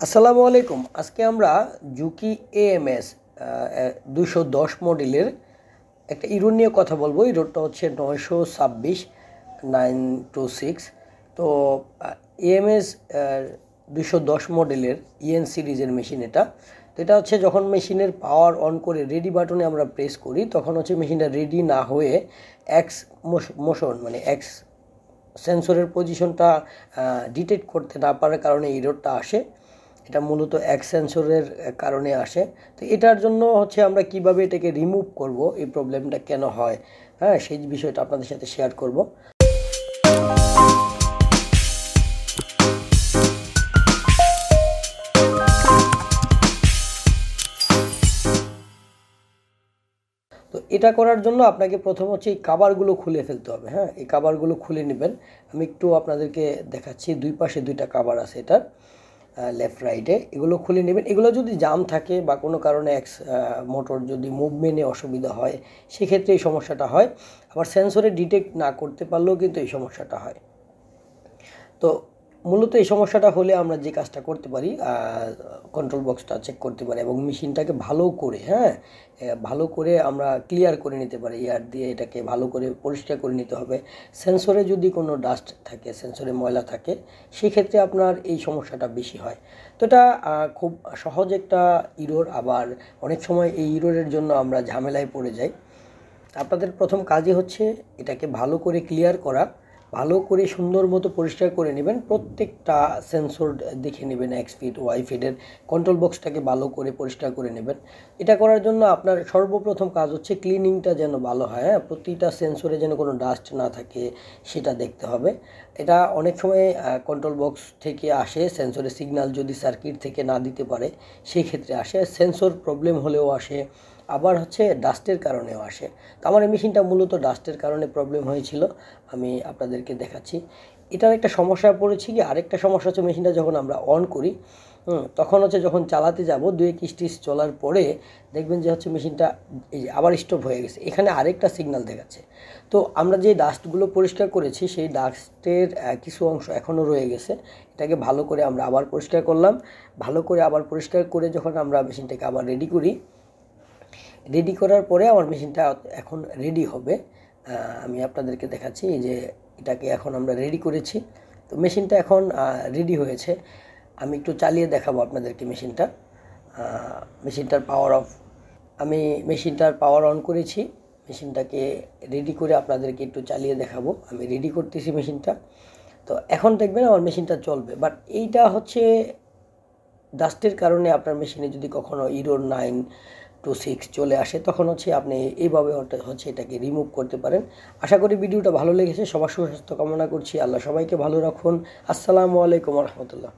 আসসালামু আলাইকুম। আজকে আমরা জুকি এএমএস 210 মডেলের একটা ইরোর নিয়ে কথা বলবো। ইরোরটা হচ্ছে 926। তো এএমএস 210 মডেলের ইএন সিরিজের মেশিন এটা। তো এটা হচ্ছে যখন মেশিনের পাওয়ার অন করে রেডি বাটনে আমরা প্রেস করি তখন হচ্ছে মেশিনটা রেডি না হয়ে এক্স মোশন মানে এক্স সেন্সরের পজিশনটা ডিটেক্ট করতে না পারার কারণে ইরোরটা আসে। এটা মূলত এক সেন্সরের কারণে আসে। তো এটার জন্য হচ্ছে আমরা কিভাবে এটাকে রিমুভ করব, এই প্রবলেমটা কেন হয়, সেই বিষয়টা আপনাদের সাথে শেয়ার করব। তো এটা করার জন্য আপনাকে প্রথম হচ্ছে এই কাভারগুলো খুলে ফেলতে হবে। এই কাভারগুলো খুলে নেবেন। আমি একটু আপনাদেরকে দেখাচ্ছি। দুই পাশে দুইটা কাভার আছে এটার, লেফট রাইটে। এগুলো খুলে নেবেন। এগুলো যদি জাম থাকে বা কোনো কারণে মোটর যদি মুভমেন্টে অসুবিধা হয় সেক্ষেত্রে এই সমস্যাটা হয়। আবার সেন্সরে ডিটেক্ট না করতে পারলেও কিন্তু এই সমস্যাটা হয়। তো মূলত এই সমস্যাটা হলে আমরা যে কাজটা করতে পারি, কন্ট্রোল বক্সটা চেক করতে পারি এবং মেশিনটাকে ভালো করে আমরা ক্লিয়ার করে নিতে পারি। এয়ার দিয়ে এটাকে ভালো করে পরিষ্কার করে নিতে হবে। সেন্সরে যদি কোনো ডাস্ট থাকে, সেন্সরে ময়লা থাকে, সেক্ষেত্রে আপনার এই সমস্যাটা বেশি হয়। তো এটা খুব সহজ একটা ইরোর। আবার অনেক সময় এই ইরোরের জন্য আমরা ঝামেলায় পড়ে যাই। আপনাদের প্রথম কাজই হচ্ছে এটাকে ভালো করে ক্লিয়ার করা, ভালো করে সুন্দর মতো পরিষ্কার করে নেবেন। প্রত্যেকটা সেন্সর দেখে নেবেন, এক্স ফিট ওয়াই ফিটের কন্ট্রোল বক্সটাকে ভালো করে পরিষ্কার করে নেবেন। এটা করার জন্য আপনার সর্বপ্রথম কাজ হচ্ছে ক্লিনিংটা যেন ভালো হয়। প্রতিটা সেন্সরে যেন কোনো ডাস্ট না থাকে সেটা দেখতে হবে। এটা অনেক সময় কন্ট্রোল বক্স থেকে আসে, সেন্সরের সিগন্যাল যদি সার্কিট থেকে না দিতে পারে সেই ক্ষেত্রে আসে। সেন্সর প্রবলেম হলেও আসে, আবার হচ্ছে ডাস্টের কারণেও আসে। তো আমার এই মেশিনটা মূলত ডাস্টের কারণে প্রবলেম হয়েছিল। আমি আপনাদেরকে দেখাচ্ছি। এটার একটা সমস্যা পড়েছি কি, আরেকটা সমস্যা হচ্ছে মেশিনটা যখন আমরা অন করি তখন হচ্ছে যখন চালাতে যাব 2-1 স্টিচ চলার পরে দেখবেন যে হচ্ছে মেশিনটা এই যে আবার স্টপ হয়ে গেছে। এখানে আরেকটা সিগন্যাল দেখাচ্ছে। তো আমরা যে ডাস্টগুলো পরিষ্কার করেছি সেই ডাস্টের কিছু অংশ এখনও রয়ে গেছে। এটাকে ভালো করে আমরা আবার পরিষ্কার করলাম। ভালো করে আবার পরিষ্কার করে যখন আমরা মেশিনটাকে আবার রেডি করি, রেডি করার পরে আমার মেশিনটা এখন রেডি হবে। আমি আপনাদেরকে দেখাচ্ছি যে এটাকে এখন আমরা রেডি করেছি। তো মেশিনটা এখন রেডি হয়েছে। আমি একটু চালিয়ে দেখাবো আপনাদেরকে মেশিনটার পাওয়ার অফ। আমি মেশিনটার পাওয়ার অন করেছি। মেশিনটাকে রেডি করে আপনাদেরকে একটু চালিয়ে দেখাবো। আমি রেডি করতেছি মেশিনটা। তো এখন দেখবেন আমার মেশিনটা চলবে। বাট এইটা হচ্ছে ডাস্টের কারণে আপনার মেশিনে যদি কখনো ইরোর 926 চলে আসে তখন হচ্ছে আপনি এইভাবে হচ্ছে এটাকে রিমুভ করতে পারেন। আশা করি ভিডিওটা ভালো লেগেছে। সবার সুস্বাস্থ্য কামনা করছি। আল্লাহ সবাইকে ভালো রাখুন। আসসালামু আলাইকুম রহমতুল্লাহ।